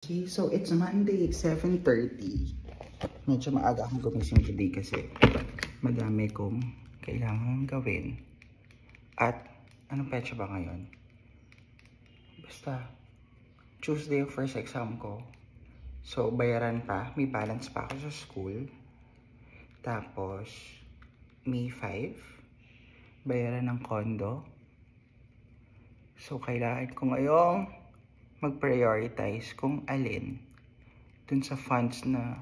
Okay, so it's Monday, 7:30. Medyo maaga akong gumising today kasi madami kong kailangan gawin. At anong petsa ba ngayon? Basta Tuesday yung first exam ko. So bayaran pa, may balance pa ako sa school. Tapos May 5, bayaran ng condo. So kailangan ko ngayong mag-prioritize kung alin dun sa funds na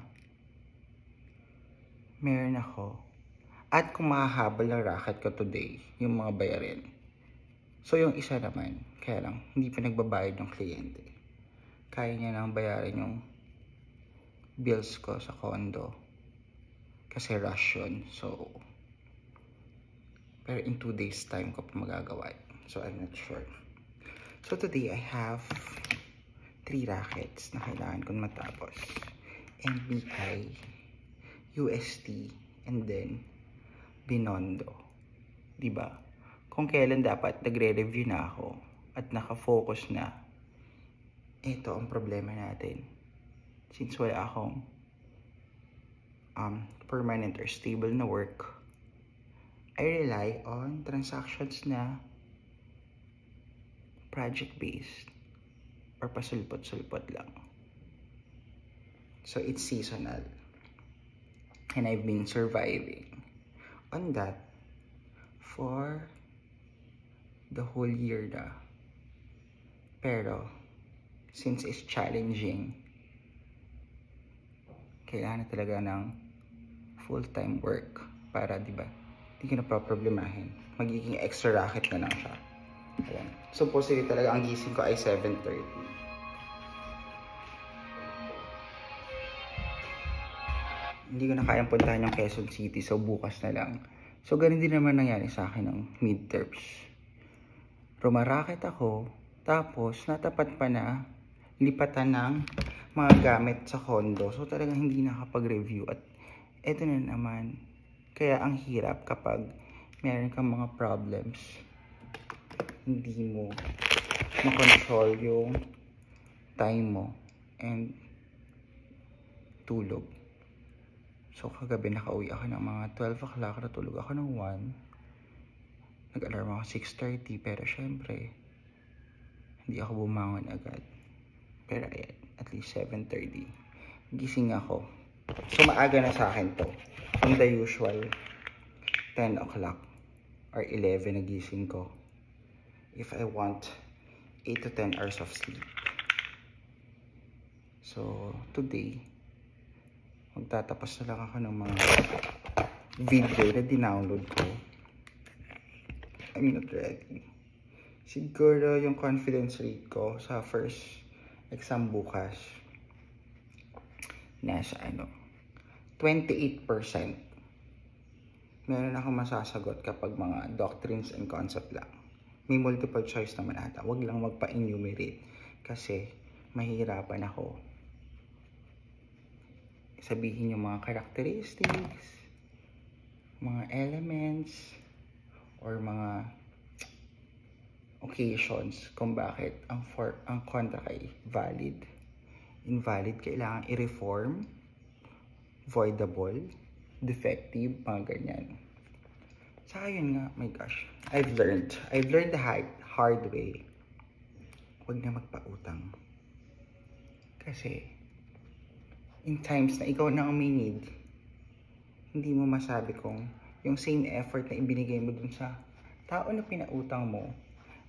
meron ako. At kung makahabol ng racket ko today, yung mga bayarin. So yung isa naman, kaya lang, hindi pa nagbabayad ng kliyente. Kaya niya nang bayarin yung bills ko sa condo. Kasi rush yun. So, pero in 2 days time ko pa magagawa. So I'm not sure. So today I have 3 rackets na kailangan kong matapos. NBI, UST, and then Binondo. Diba? Kung kailan dapat nagre-review na ako at nakafocus na, ito ang problema natin. Since wala akong permanent or stable na work, I rely on transactions na project-based or pasulpot-sulpot lang. So it's seasonal. And I've been surviving on that for the whole year na. Pero since it's challenging, kailangan na talaga ng full-time work para, diba, hindi ko na problemahin. Magiging extra racket na lang siya. Ayan. Supposedly talaga ang gising ko ay 7:30. Hindi ko na kayang puntahan yung Quezon City, so bukas na lang. So ganun din naman nangyari sa akin ng midterms. Rumaraket ako, tapos natapat pa na lipatan ng mga gamit sa condo. So talagang hindi nakapag-review. At eto na naman, kaya ang hirap kapag meron kang mga problems. Hindi mo makontrol yung time mo and tulog. So kagabi nakauwi ako ng mga 12 o'clock, natulog ako ng 1. Nag-alarm ako 6:30, pero syempre hindi ako bumangon agad. Pero ayan, at least 7:30 gising ako. So maaga na sa akin to. From the usual 10 o'clock or 11 na gising ko. If I want 8 to 10 hours of sleep. So today, magtatapos na lang ako ng mga video na dinownload ko. I'm not ready. Siguro yung confidence rate ko sa first exam bukas nasa 28%. Meron akong masasagot kapag mga doctrines and concept lang. May multiple choice naman ata. Huwag lang magpa-enumerate kasi mahirapan ako sabihin yung mga characteristics, mga elements, or mga occasions kung bakit ang kontra kay valid, invalid, kailangan i-reform, voidable, defective, mga ganyan. Saka yun nga, my gosh, I've learned the hard way. Huwag na magpautang. Kasi in times na ikaw na ang may need, hindi mo masabi kung yung same effort na ibinigay mo dun sa tao na pinautang mo,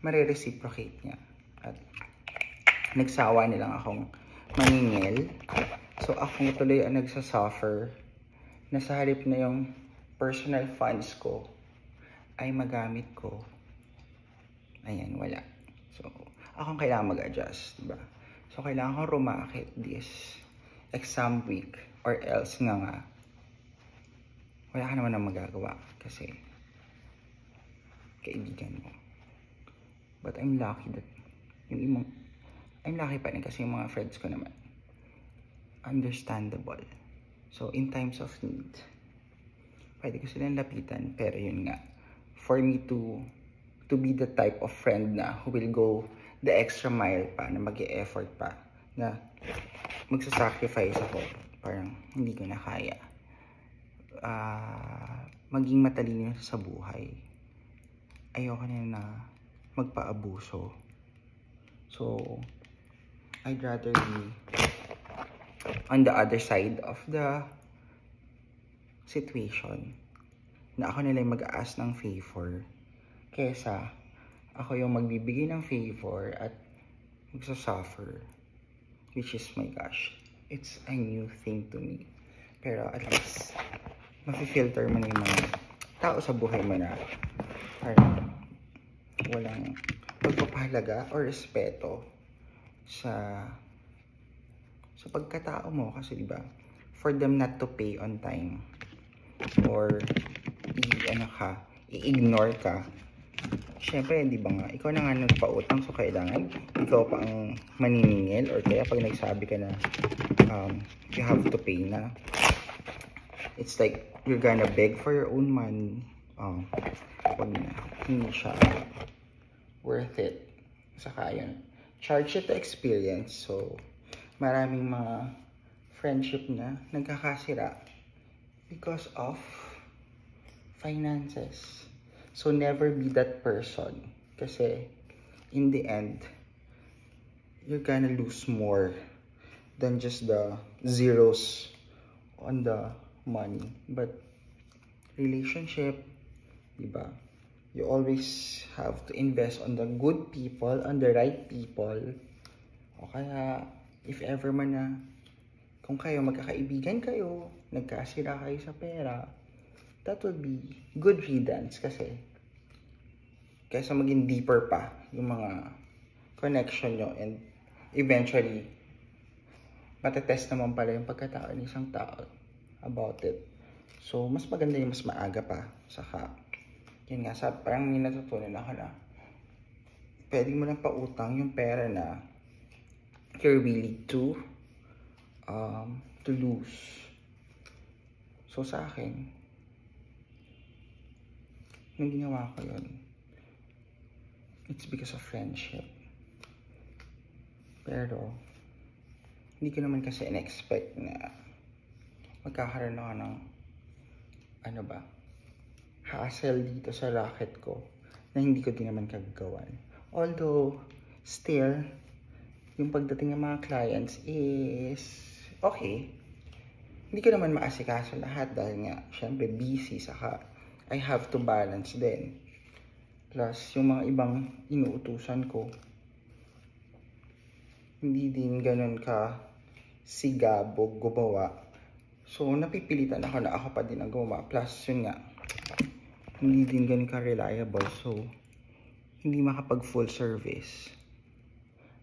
marireciprocate niya. At nagsawa nilang akong maningil. So ako tuloy ang nagsasuffer na sa halip na yung personal funds ko ay magamit ko. Ayan, wala. So akong kailangan mag-adjust, diba? So kailangan ko rumakit this exam week or else nga wala ka naman ang magagawa kasi kaibigan mo. But I'm lucky that I'm lucky pa rin kasi yung mga friends ko naman understandable. So in times of need, pwede ko silang lapitan. Pero yun nga, for me to be the type of friend na who will go the extra mile pa, na mag-e-effort pa, na magsasacrifice ako. Parang hindi ko na kaya. Maging matalino sa buhay. Ayoko na magpaabuso. So, I'd rather be on the other side of the situation. Na ako nila yung mag-a-ask ng favor. Kesa, ako yung magbibigay ng favor at magsasuffer. Which is, my gosh, it's a new thing to me. Pero at least, mafi-filter mo na yung mga tao sa buhay mo na parang walang pagpapahalaga or respeto sa pagkatao mo. Kasi diba, for them not to pay on time or i-ignore ka. Siyempre, di ba nga, ikaw na nga nagpautang, so kailangan ikaw pa ang maniningil, or kaya pag nagsabi ka na you have to pay na, it's like you're gonna beg for your own money. Wag na, hindi siya worth it. Saka yun, charge it to experience. So maraming mga friendship na nagkakasira because of finances. So never be that person, kasi in the end you're gonna lose more than just the zeros on the money. But relationship, diba, you always have to invest on the good people, on the right people. O kaya if ever man na kung kayo magkakaibigan kayo, nagkasira kayo sa pera, that would be good riddance, kasi kaysa maging deeper pa yung mga connection nyo, and eventually matetest naman pala yung pagkatao ng isang tao about it. So mas maganda yung mas maaga pa. Saka yun nga, parang may natutunan ako na pwede mo lang pautang yung pera na you're willing to lose. So sa akin, nung ginawa ko yun, it's because of friendship. Pero hindi ko naman kasi in-expect na magkakaroon ako ng hassle dito sa racket ko na hindi ko din naman kagagawan. Although still, yung pagdating ng mga clients is okay. Hindi ko naman maasikaso lahat dahil nga syempre busy, saka I have to balance din. Plus, yung mga ibang inuutusan ko, hindi din ganun ka sigabog gumawa. So, napipilitan ako na ako pa din ang gumawa. Plus, yun nga, hindi din ganun ka reliable. So, hindi makapag full service.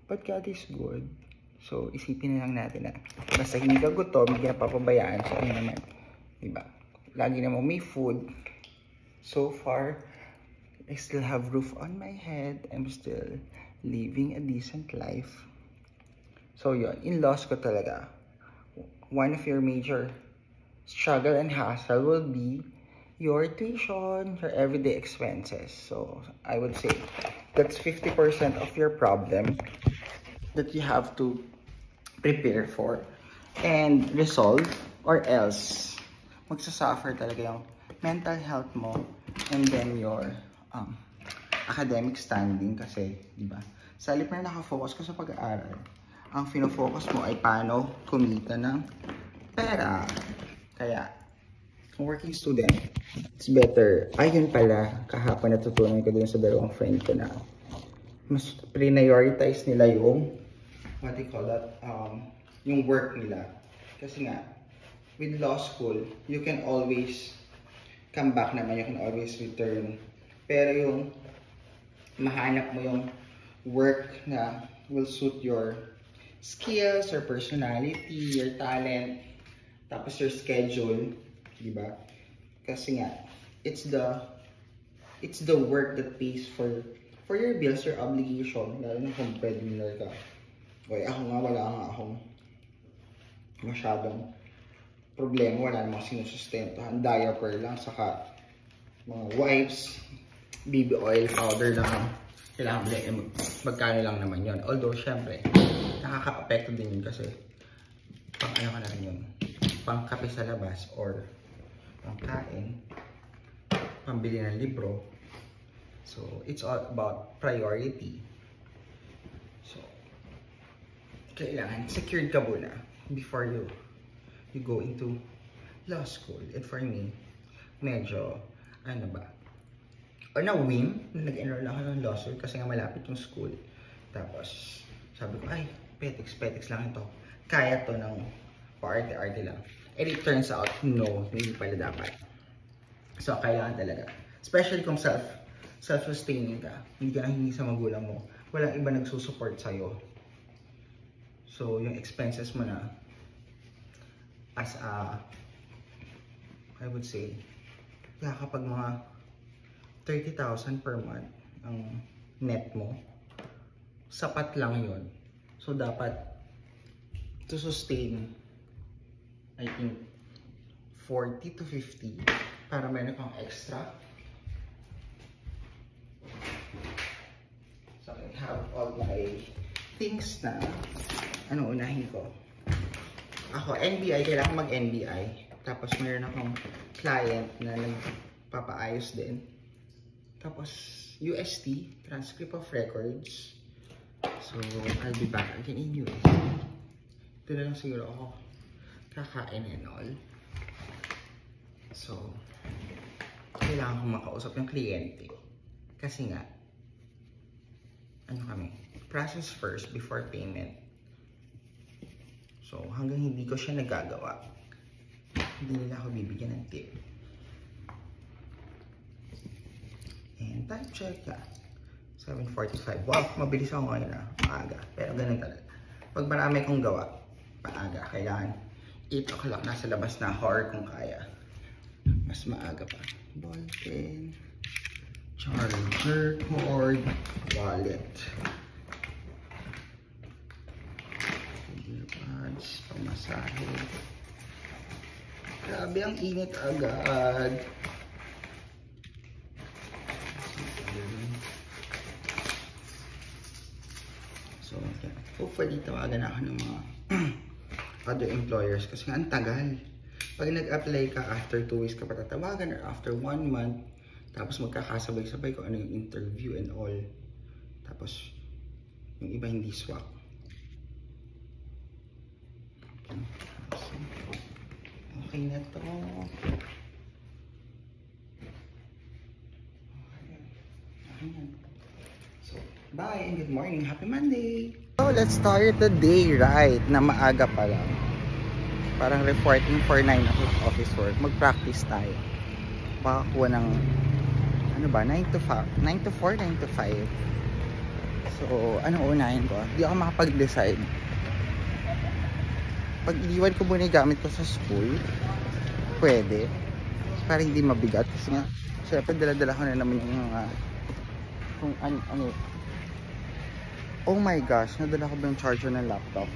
But God is good. So, isipin na lang natin na basta hindi ka gutom, hindi ka papabayaan. So, ano naman, diba? Lagi naman may food. So far, I still have roof on my head. I'm still living a decent life. So yun, in-laws ko talaga. One of your major struggle and hassle will be your tuition, your everyday expenses. So I would say that's 50% of your problem that you have to prepare for and resolve, or else magsasuffer talaga yung mental health mo and then your academic standing. Kasi diba, sa halip na nakafocus ka sa pag-aaral, ang fino-focus mo ay paano kumita ng pera. Kaya kung working student, it's better. Ayun pala, kahapon natutunan ko dun sa dalawang friend ko na mas prioritize nila yung what they call that, yung work nila. Kasi nga with law school, you can always come back naman, you can always return. Pero yung mahanap mo yung work na will suit your skills, your personality, your talent, tapos your schedule, di ba? Kasi nga, it's the work that pays for your bills, your obligation, lalo na kung breadwinner ka. Okay, ako nga, wala nga akong masyadong problema, wala namang sinusustentahan, diaper lang, saka mga wipes, baby oil, powder lang, kailangan magkano lang naman yon. Although, syempre, nakaka-apekto din yun kasi pang ano ka na rin yun, pang kape sa labas or pang kain, pambili ng libro. So it's all about priority. So kailangan secured ka muna before you go into law school. And for me, medyo ano ba, or na-win, nag-enroll ako ng law school kasi nga malapit yung school. Tapos sabi ko, ay, petiks lang ito. Kaya to ng paarte-arte lang. And it turns out, no, hindi pala dapat. So, kailangan talaga. Especially kung self-sustaining ka. Hindi ka nahingi sa magulang mo. Walang iba nagsusupport sa'yo. So, yung expenses mo na, as a, I would say, kaya kapag mga 30,000 per month ang net mo, sapat lang yun. So, dapat to sustain, I think, 40 to 50 para meron kang extra. So, I have all my things na ano unahin ko. Ako, NBI, kailangan mag-NBI. Tapos, meron akong client na nagpapaayos din. Tapos, UST, Transcript of Records. So, I'll be back again in UST. Ito na lang siguro ako kakain and all. So, kailangan kong makausap yung kliyente. Kasi nga, ano kami, process first before payment. So, hanggang hindi ko siya nagagawa, hindi nila ako bibigyan ng tip. And time check ka. 7:45. Wow, mabilis ako ngayon na. Maaga. Pero ganun talaga. Pag marami kong gawa, maaga. Kailangan 8 o'clock nasa labas na or kung kaya. Mas maaga pa. Ballpen, charger, cord, wallet. Earbuds, pamasahe. Grabe, ang init agad. So, yeah. Hopefully, tawagan ako ng mga other employers kasi nga ang tagal. Pag nag-apply ka, after 2 weeks ka pa tatawagan or after 1 month, tapos magkakasabay-sabay kung ano yung interview and all. Tapos, yung iba hindi swak. Okay na to. So, bye and good morning. Happy Monday! So, let's start the day right na maaga pa lang. Parang reporting for 9 office work. Mag-practice tayo. Makakuha ng, ano ba, 9 to 4, 9 to 5. So, anong unahin ko? Hindi ako makapag-decide. Pag iniwan ko muna yung gamit ko sa school, pwede. Para hindi mabigat. Kasi nga, syempre dala-dala ko na naman yung mga, kung ano. Oh my gosh, nadala ko ba yung charger ng laptop?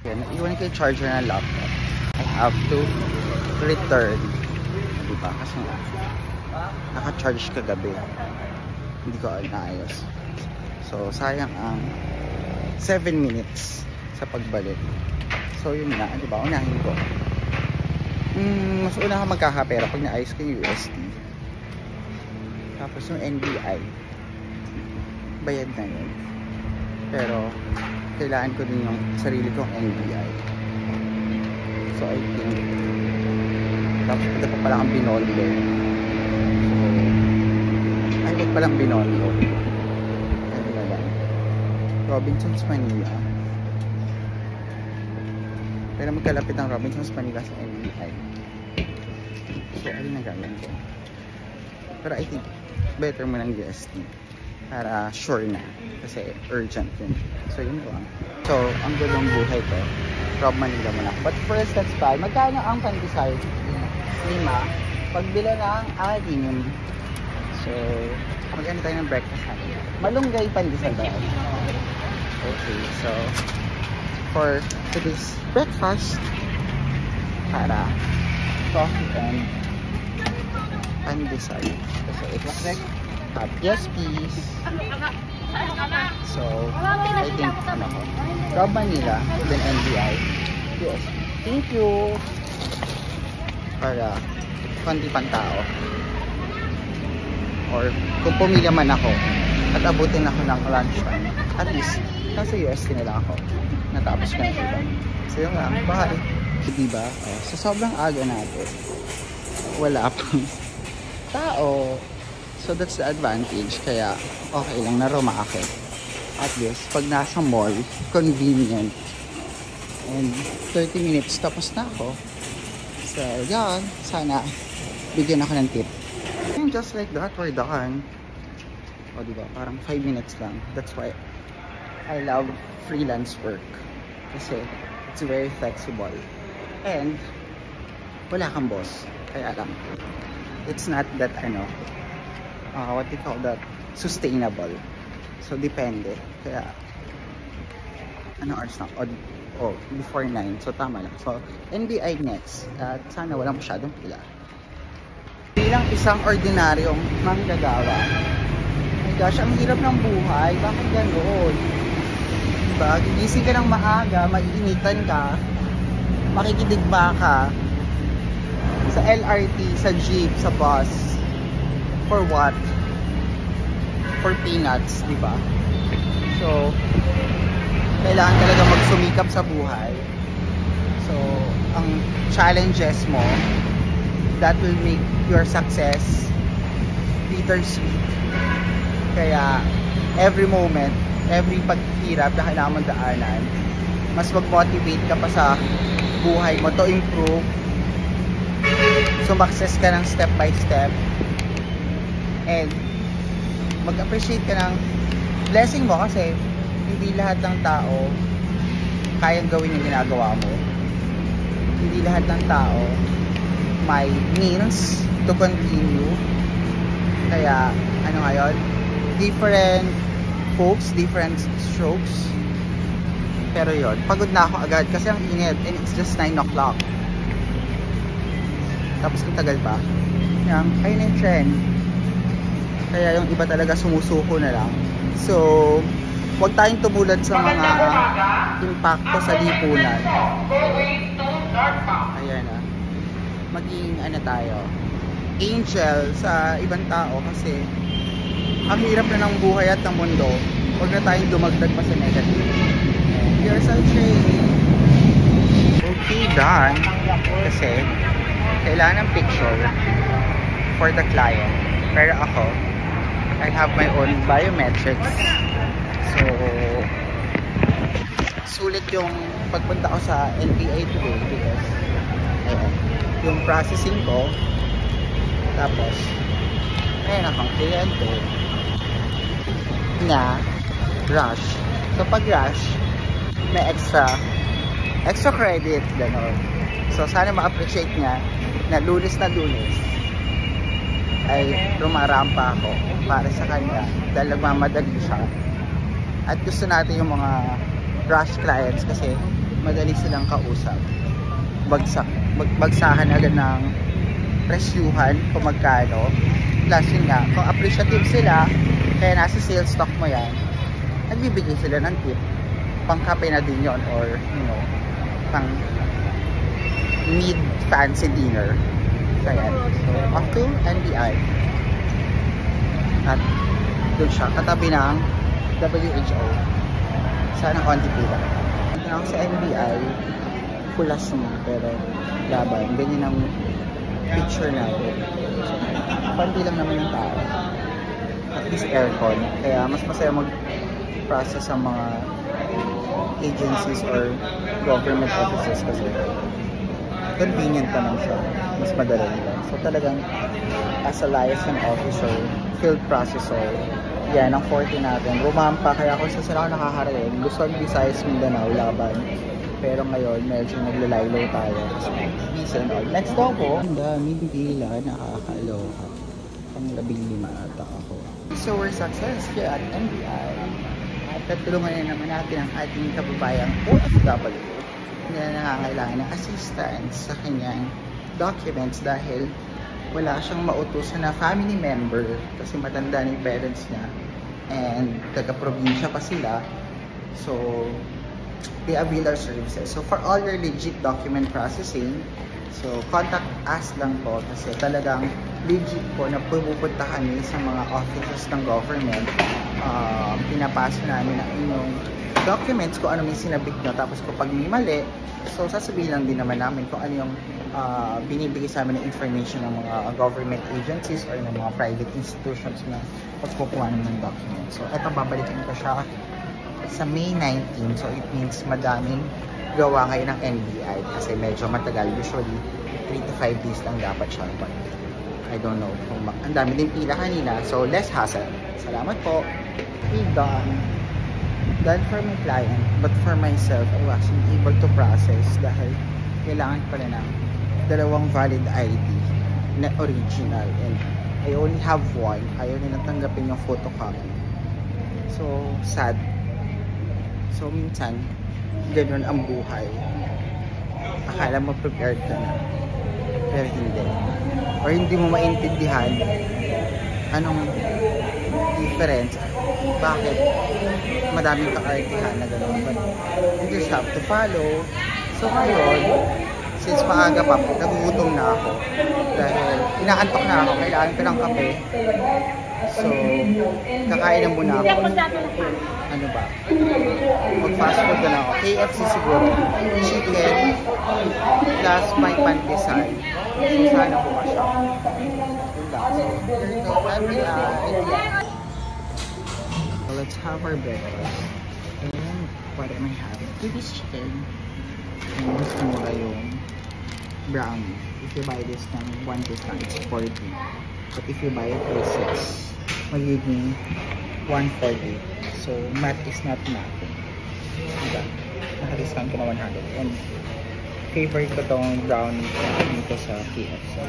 Yan, naiwan ko yung charger ng laptop. I have to return. Diba? Kasi nga, naka-charge kagabi. Hindi ko naayos. So, sayang ang 7 minutes sa pagbalik. So, yun nga, diba? Unahin ko. Mas una ka magkakapera pag naayos ko yung UST. Tapos yung NBI, bayad na yun. Pero, kailangan ko din yung sarili kong NBI. So, I think, tapos ito pa pala ang binondo. So, ay, ito palang binondo. Ano na yan? Robinsons Manila. Pero magkalapit ang Robinsons Manila sa NBI. So, alin na gamit ko. Pero I think, better mo ng UST. Para sure na. Kasi urgent yun. So, yun lang. So, ang gulong buhay ko. Rob Manila muna. But first, let's buy. Magkano ang pandesal? 5. Pagbila ng 6. So, magkano tayo ng breakfast natin? Malunggay pandesal ba? Okay, so, for today's breakfast, para coffee and pandesal. So, it's yes, please. So, I think, Rob Manila, then NBI. Yes. Thank you. Para konti pang tao. Or kung pumila man ako at abutin ako ng lunchtime, at least nasa UST na lang ako. Natapos ko na diba? So yun lang, bye. Diba? So sobrang aga natin. Wala pang tao. So that's the advantage. Kaya okay lang na rumakit. At least pag nasa mall, convenient. And 30 minutes tapos na ako. So yan, sana bigyan ako ng tip. And just like that, we're done. O diba, parang 5 minutes lang. That's why I love freelance work. Kasi it's very flexible. And wala kang boss. Kaya lang, it's not that what do you call that, sustainable. So depende. Kaya hours na? Before 9. So tama lang. So NBI next. At sana walang masyadong pila. Bilang isang ordinaryong manggagawa, my gosh, ang hirap ng buhay. Bakit ganoon? Diba? Gigising ka ng maaga, maiinitan ka, makikidigba ka sa LRT, sa jeep, sa bus. For what? For peanuts, diba? So, kailangan talaga magsumikap sa buhay. So, ang challenges mo, that will make your success bittersweet. Kaya, every moment, every paghirap na kailangan mong daanan, mas mag-motivate ka pa sa buhay mo to improve. Sumakses ka ng step by step. And, mag-appreciate ka ng blessing mo kasi hindi lahat ng tao kayang gawin yung ginagawa mo. Hindi lahat ng tao may means to continue. Kaya, ngayon, different folks, different strokes. Pero yon, pagod na ako agad kasi ang init and it's just 9 o'clock. Tapos ang tagal pa. Ayun yung trend. Kaya yung iba talaga sumusuko na lang. So, huwag tayong tumulad sa mga impacto sa lipunan. Ayan na. Maging tayo, angel sa ibang tao kasi ang hirap na ng buhay at ng mundo. Huwag na tayong dumagdag pa sa negative. Here's our training. Okay, done. Kasi kailangan ng picture for the client. Pero ako, I have my own biometrics. So, sulit yung pagpunta ko sa NBI today because yung processing ko, tapos ayun akong kliyente na rush. So pag rush, may extra credit, gano'n. So sana ma-appreciate niya na lunes ay rumarampa ako para sa kanya dahil nagmamadali siya. At gusto natin yung mga rush clients kasi madali silang kausap. Bagsakan agad ng presyuhan kung magkano. Plus yun nga, kung appreciative sila, kaya nasa sales stock mo yan, nagbibigay sila ng tip. Pang kape na din yun or pang mid fancy dinner. Kaya, so off to NBI. At doon siya, katabi ng WHO. Sana konti pila. Ang sa NBI, pulas mo, pero laban. Ganyan ang picture natin. Panti lang naman yung tao. At least aircon. Kaya mas masaya mag-process ang mga agencies or government offices kasi convenient naman siya. Mas madali nila. So talagang as a liaison officer, field processor, yan ang 40 natin. Rumampa, kaya kung sa sila ako nakakaroon, Luzon, Visayas, Mindanao, laban. Pero ngayon, medyo naglalaylaw tayo. Busy and all. Next daw po, ang daming pila, nakakaloka. Pang 15 ata ako. So we're success here at NBI. At tatulungan na naman natin ang ating kababayang OFW na nangangailangan ng assistance sa kanyang documents dahil wala siyang mautusan na family member kasi matanda ni parents niya and taga-probinsya pa sila. So, they avail our services. So, for all your legit document processing, so, contact us lang po kasi talagang legit po na pupunta kami sa mga offices ng government. Pinapasa namin ang inyong documents kung ano may sinabit nyo. Tapos kapag may mali, so sasabihin lang din naman namin kung ano yung binibigay sa amin ng information ng mga government agencies or ng mga private institutions na pagkukuha ng documents. So, eto babalikan ko siya sa May 19. So, it means madaming gawa ngayon ng NBI kasi medyo matagal. Usually, 3 to 5 days lang dapat siya. But I don't know. Ang dami din pila kanina. So, less hassle. Salamat po. Okay, done. Done for my client. But for myself, I wasn't able to process dahil kailangan pala ng 2 valid ID na original. And I only have 1. Ayaw nilang tanggapin yung photocopy. So, sad. So, minsan, ganun ang buhay. Akala mo prepared ka na. Pero hindi. Or hindi mo maintindihan anong difference. Bakit madaming ka-artihan na gano'n. But you just have to follow. So, ngayon, since maaga pa po, nagugutom na ako. Dahil inaantok na ako. Kailangan ko ng kape. So, kakain na muna ako. Ano ba? Mag-fast food na lang ako. KFC siguro. Chicken plus may pandesal. So, sana bukas siya. Yun lang. So, there you go. So, let's have our breakfast. And what am I having? This chicken. And mas mura yung brownie. If you buy this ng 1 piece lang, it's 40. But if you buy it for 6, magiging 140. So, math is not mathing. Diba? Naka-discount ko na 100. And favorite ko tong brownie dito sa KFC.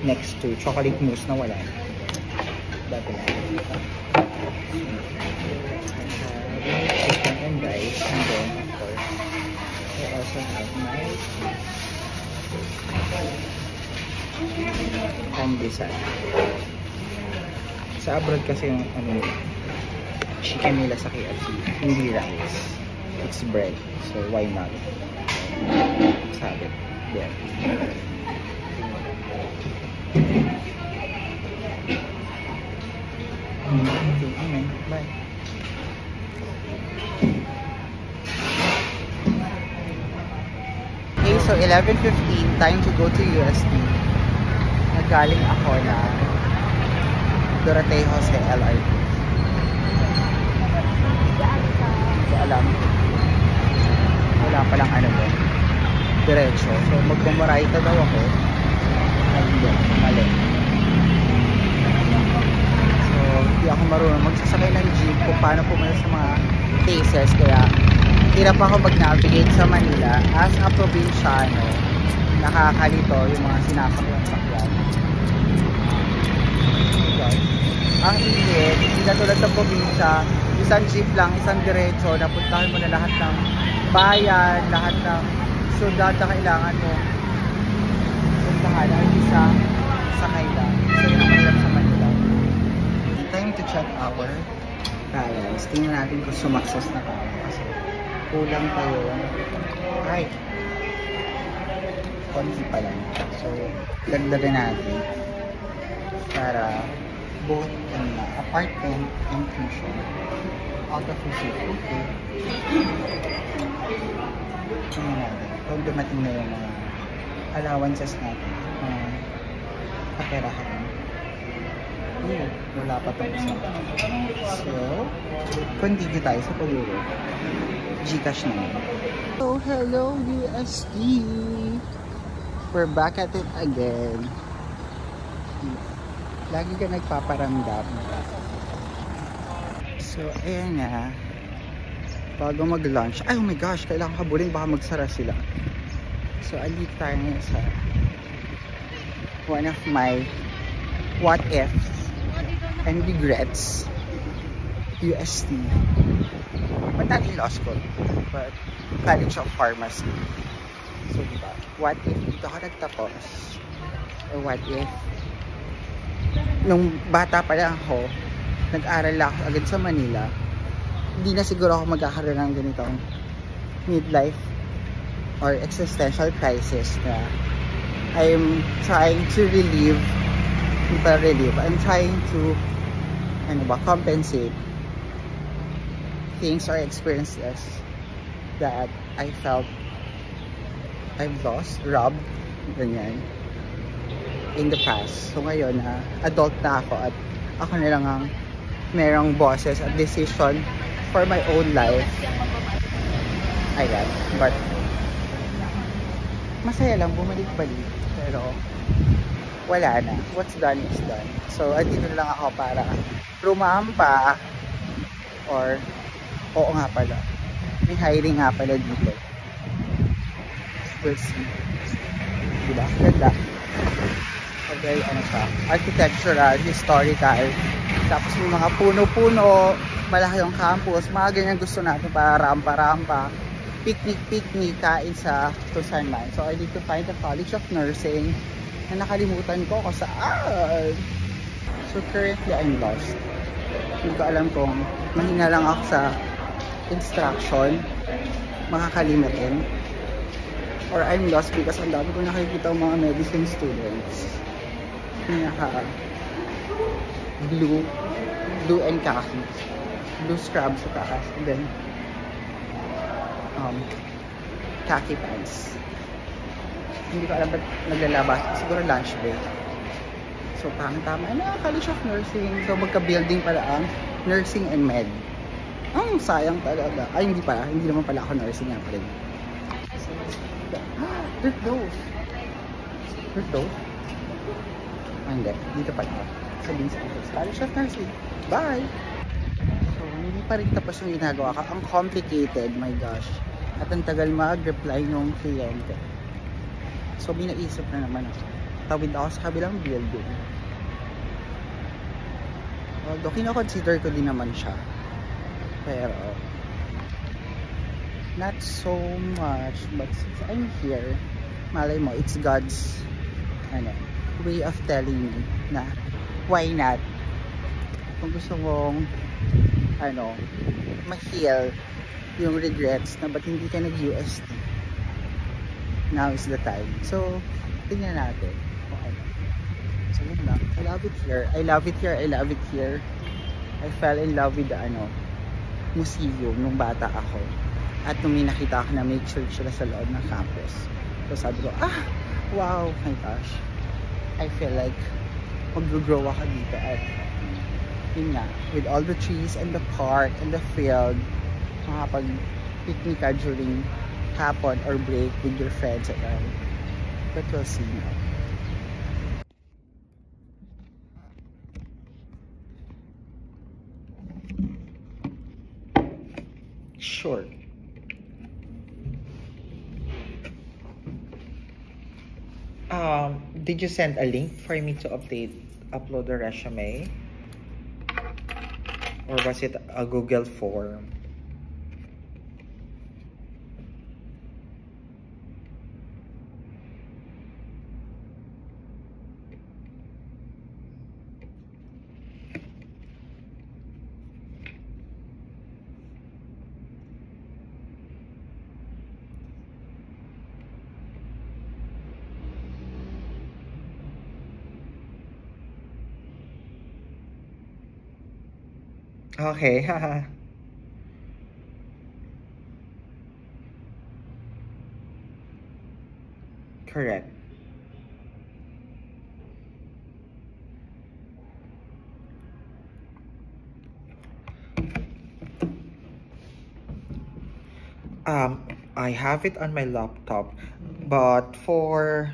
Next to chocolate mousse na wala. Dati lang. Chicken and rice. And then, of course, I also have my pandesal. Sa abroad kasi yung chicken nila sa KFC, hindi rice. It's bread. So, why not? Let's have it. There. Okay, amen. Bye. Okay, so 11:15, time to go to UST. Nagaling ako na Doroteo Jose LRT. Hindi ko alam. Wala palang ano doon. Diretso. So, magmumurayta daw ako. Ay, hindi. Mali. So, hindi ako marunong magsasakay ng jeep kung paano pumunta sa mga places. Kaya, hirap ako mag-navigate sa Manila. As a probinsyano, nakakalito yung mga sinasakyan-sakyan. Ang init, hindi na tulad ng probinsya, isang jeep lang, isang diretso, napuntahan mo na lahat ng bayan, lahat ng syudad na kailangan mo puntahan, ay isang sakay lang. So yun ang mahirap sa Manila. Time to check our balance. Tingnan natin kung sumakses na tayo kasi kulang tayo. Ay, konti pa lang. So, dagdagan natin para both in apartment and tuition out of receipt. Okay. Tingnan natin kung dumating na yung mga allowances natin. Kapera ka rin. Wala pa pa isa. So, continue tayo sa pag-uro. Gcash na. So, hello USD! We're back at it again. Lagi ka nagpaparamdam. So, ayan nga. Bago mag-lunch. Ay, oh my gosh, kailangan habulin. Baka magsara sila. So, alit tayo sa one of my what ifs and regrets. UST. But not in law school. But College of Pharmacy. So, diba? What if dito ka nagtapos? Or what if nung bata pa lang ako, nag-aral ako agad sa Manila, hindi na siguro ako magkakaroon ng ganitong midlife or existential crisis na I'm trying to relieve, I'm trying to compensate things or experiences that I felt I've lost, robbed, ganyan, in the past. So ngayon na adult na ako at ako na lang ang merong bosses at decision for my own life. Ayan, but masaya lang bumalik-balik, pero wala na. What's done is done. So andito lang ako para rumampa, or oo nga pala, may hiring nga pala dito. We'll see. Diba? Ganda. Okay, ano siya, architectural, historical, tapos may mga puno-puno, malaki yung campus, mga ganyan gusto natin para rampa-rampa, picnic, kain sa Tusan man. So I need to find the College of Nursing na nakalimutan ko kung saan. So currently I'm lost. Hindi ko alam kung mahina lang ako sa instruction, makakalimutin, or I'm lost because ang dami ko nakikita mga medicine students naka blue and khaki, blue scrub sa taas, and then khaki pants. Hindi ko alam ba't naglalabas, siguro lunch break. So tama, College of Nursing, so magka-building pala ang nursing and med. Ang sayang talaga. Ay, hindi naman pala ako nursing nga pala. There's those. Hindi, dito pala ako. Sabihin sa College of Nursing. Bye! So, hindi pa rin tapos yung ginagawa ka. Ang complicated, my gosh. At ang tagal mag-reply ng kliyente. So, may naisip na naman ako. Tawid ako sa kabilang building. Although, kino-consider ko din naman siya. Pero, not so much. But since I'm here, malay mo, it's God's way of telling me na why not? Kung gusto mong ma-heal yung regrets na ba't hindi ka nag-UST, now is the time. So tingnan natin. Okay. So yun lang. I love it here. I love it here. I fell in love with the museum nung bata ako. At nung may nakita ako na may church sila sa loob ng campus. So sabi ko, wow, my gosh. I feel like mag-grow ako dito at yun nga, with all the trees and the park and the field, makapag-picnic ka during hapon or break with your friends at all. But we'll see now. Sure. Did you send a link for me to upload the resume? Or was it a Google form? Okay, haha. Correct. I have it on my laptop, but for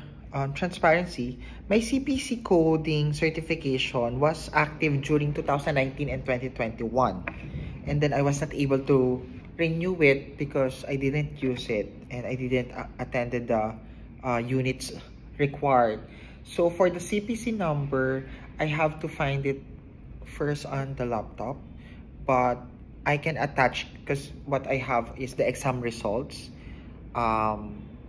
transparency, my CPC coding certification was active during 2019 and 2021, and then I was not able to renew it because I didn't use it and I didn't attend the units required. So for the CPC number, I have to find it first on the laptop, but I can attach because what I have is the exam results.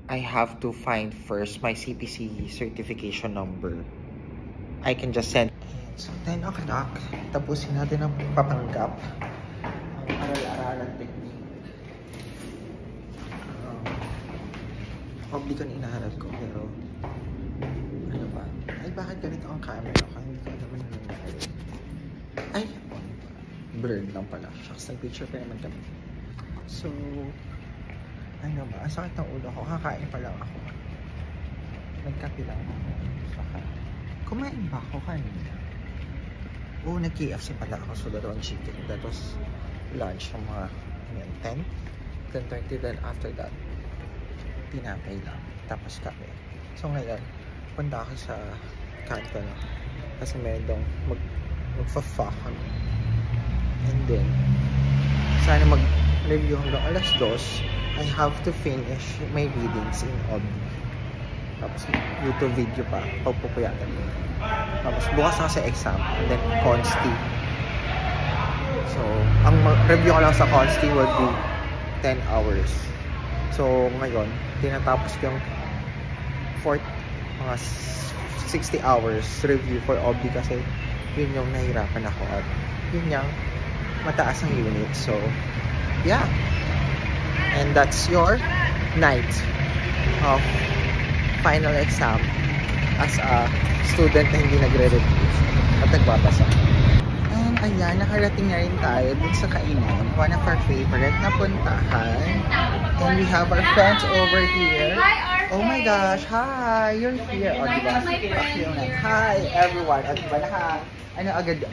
I have to find first my CPC certification number. I can just send. So, 10 o'clock. Tapusin natin ang papanggap. Ang aral-aralan technique. Obligan inaharap ko, pero ano ba? Ay, bakit ganito ang camera? Hindi ko naman nangyari. Ay, blurred lang pala. Shucks, nag-picture pa naman kami. So, ano ba? Ang sakit ng ulo ko. Kakain pa lang ako. Nagkape lang ako. Saka, kumain ba ako kanina? Oo, nag-KFC pala ako. So, dalawang chicken. That was lunch ng mga 10, 10:30. Then after that, tinapay lang. Tapos kape. So, ngayon, punta ako sa kanto na. Kasi meron magfa-fuck kami. And then, sana mag-review hanggang alas 2. I have to finish my readings in Obli. Tapos YouTube video pa, pagpupuyatan ko. Tapos bukas na kasi exam, and then Consti. So, ang review ko lang sa Consti would be 10 hours. So, ngayon, tinatapos ko yung mga 60 hours review for Obli kasi yun yung nahirapan ako at yun yung mataas ang unit. So, yeah. And that's your night of final exam as a student na hindi nagre-review at nagbabasa. And ayan, nakarating na rin tayo dun sa kainan. One of our favorite na puntahan. And we have our friends over here. Oh my gosh, hi! You're here. O, diba? Hi, everyone. O, diba? Ano agad?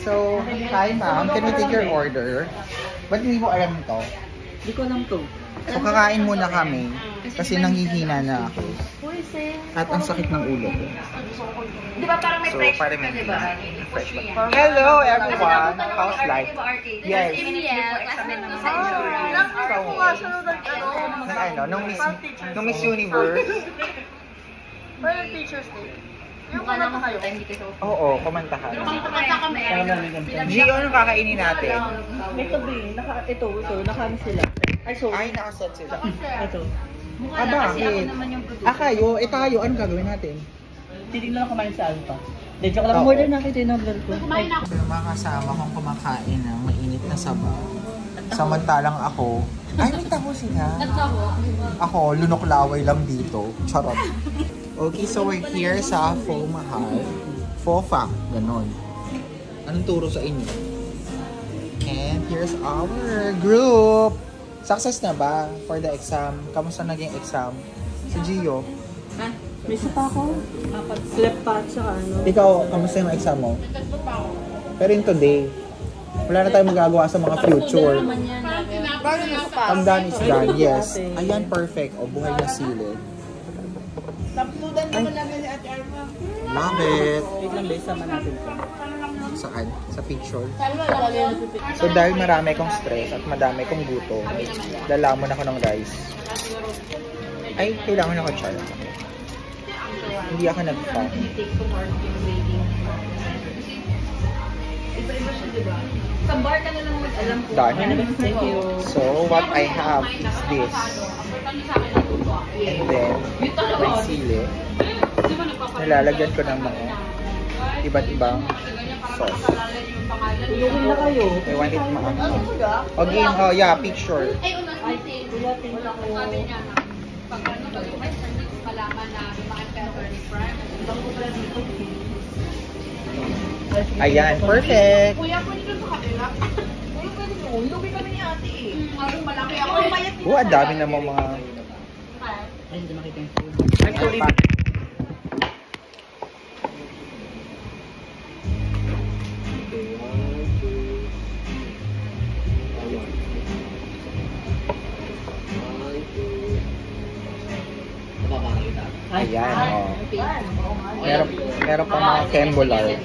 So, hi ma'am. Can we take your order? Ba't hindi mo alam ito? Hindi ko alam to. So, kakain muna kami kasi nanghihina na ako. At ang sakit ng ulo ko. Di ba parang may So, fresh para ka, may di ba? fresh pa. Hello everyone! How's life? Yes. Nung Miss Universe. Parang Teacher's Day. Yung kumanta kayo? Oo, kumantahan. Kumanta kami. Gio, anong kakainin natin? Ito ba ito, nakaano sila. Ay, sorry. Ay, nakaset sila. Ito. Ah, bakit? Kayo, tayo, anong gagawin natin? Titignan ako kumain sa Alpha. De, joke lang. More than nakita yung number ko. So, yung mga kasama kong kumakain ng mainit na sabaw. Samantalang ako, ay, may taho sila. Ako, lunok laway lang dito. Charot. Okay, so we're here sa Pho Mahal. Pho Fang, ganon. Anong turo sa inyo? And here's our group. Success na ba for the exam? Kamusta naging exam? Si Gio? Ha? May isa pa ako. Slept pa at saka ano. Ikaw, kamusta yung exam mo? Pero in today, wala na tayong magagawa sa mga future. Ang done is done, yes. Ayan, perfect. O, buhay na silid. Love it! Wait lang, base sama natin ito. Saan? Sa picture? So dahil marami kong stress at madami kong gutom, lalamon ako ng rice. Ay, kailangan ako char. Hindi ako nag-fun. Iba-iba siya, di ba? Sa bar ka na lang mag-alam ko. Done. Thank you. So what I have is this. And then, may sili. Nilalagyan ko ng mga iba't ibang sauce. Tulungin na kayo. I want it maanghang. Okay, oh yeah, picture. Ay, wala ko. Sabi niya na, pag ano, may malaman na dumaan ka attorney Prime. Ayan, perfect. Kuya, pwede ka sa kanila. Kuya, pwede mo. Inuwi kami ni ate eh. Ang malaki ako. Oh, ang dami namang mga... Ay, hindi makita yung food. Ay, sorry. Ayan, oh. Meron pa mga kembolar.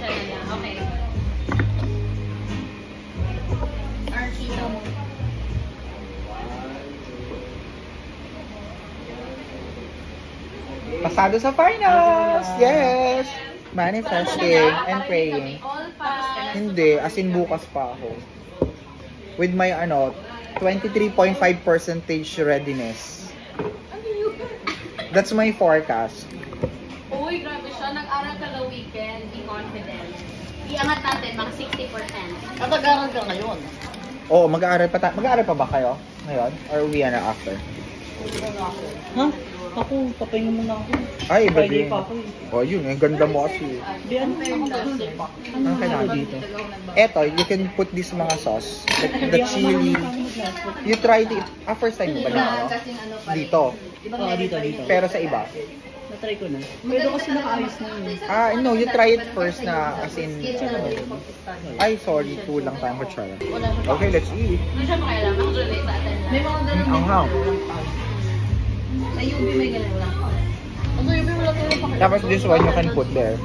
Pasado sa finals! Yes! Manifesting and praying. Hindi, as in bukas pa ako. With my 23.5% readiness. That's my forecast. Uy, grabe siya. Nag-aral ka na weekend. Econ iangat natin mga 60%. At nag-aaral ka ngayon. Oo, mag-aaral pa ba kayo ngayon? Or uwi na after? Ha? Ako, papahinga muna ako. Ay, iba Friday din. pa ako eh. Oh, yun, ang ganda mo kasi. Di ano? Ako Thursday pa. Ano kailangan dito? Eto, you can put this mga sauce. Like the chili. You tried it. First time mo ba na dito? Oo, dito. Pero sa iba? Na-try ko na. Pero kasi nakaayos na yun. No, you try it first na as in... Ay, sorry, kulang tayong kutsara. Okay, let's eat. Ano siya pakailangan? Ako doon sa atin. May mga ganun. Ang hang. Sa UB may ganun lang. Sa UB wala ko yung pakailangan. Tapos this one you can put there.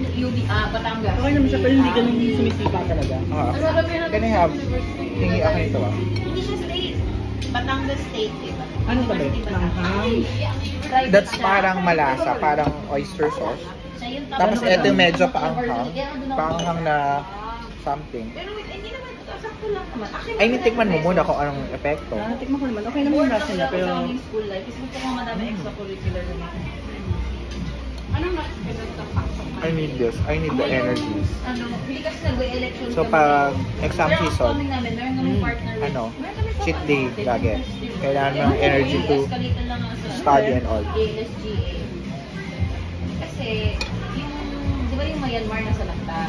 UB, Batangas. Okay naman siya, pero hindi ganun sumisipa talaga. Can I have... Hingi ako nito ah. Hindi siya state. Batangas State. Diba? Ano ba ba? Manghang? That's parang malasa, parang oyster sauce. Tapos ito medyo paanghang na something. Pero hindi naman, sakto lang naman. I mean, tikman mo muna kung anong epekto. Tikman ko naman. Okay naman yung lasa niya, pero... Sa aming school life, kasi gusto ko madami extracurricular na natin. Anong na-experience ng pasok? I need this. I need the energy. Ano, hindi kasi nag-election So pag exam Pero season, kami namin, meron kami partner with- ano, meron kami cheat partner day with- lagi. Kailangan ng energy to escalate lang ang sa study and all. ASGA. Kasi, yung, di ba yung Myanmar nasa lakta?